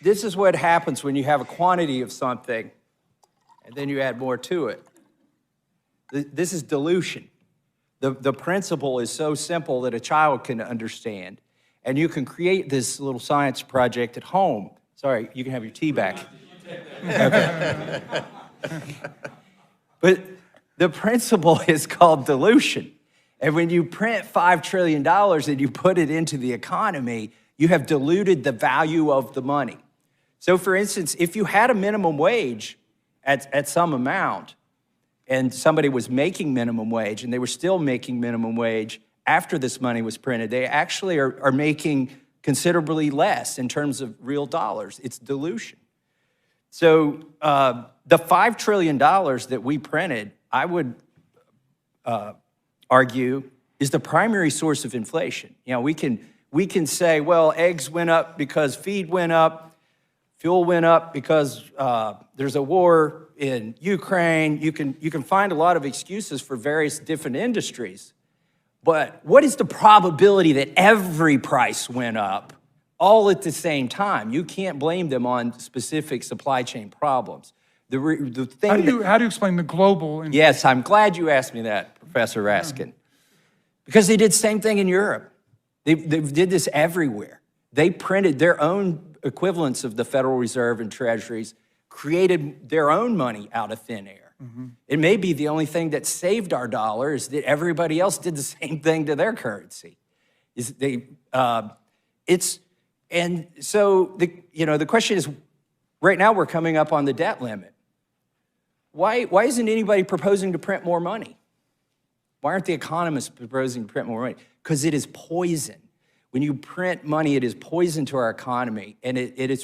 this is what happens when you have a quantity of something and then you add more to it. This is dilution. The principle is so simple that a child can understand. And you can create this little science project at home. Sorry, you can have your tea back. Okay. But the principle is called dilution. And when you print $5 trillion and you put it into the economy, you have diluted the value of the money. So for instance, if you had a minimum wage at some amount, and somebody was making minimum wage, and they were still making minimum wage after this money was printed, they actually are making considerably less in terms of real dollars. It's dilution. So the $5 trillion that we printed, I would argue, is the primary source of inflation. You know, we can say, well, eggs went up because feed went up, fuel went up because there's a war in Ukraine. You can find a lot of excuses for various different industries. But what is the probability that every price went up all at the same time? You can't blame them on specific supply chain problems. The thing how do you explain the global? Yes, I'm glad you asked me that, Professor Raskin. Because they did the same thing in Europe. They did this everywhere. They printed their own equivalents of the Federal Reserve and treasuries, created their own money out of thin air. It may be the only thing that saved our dollar is that everybody else did the same thing to their currency. And so the question is, right now we're coming up on the debt limit. Why isn't anybody proposing to print more money? Why aren't the economists proposing to print more money? Because it is poison. When you print money, it is poison to our economy, and it is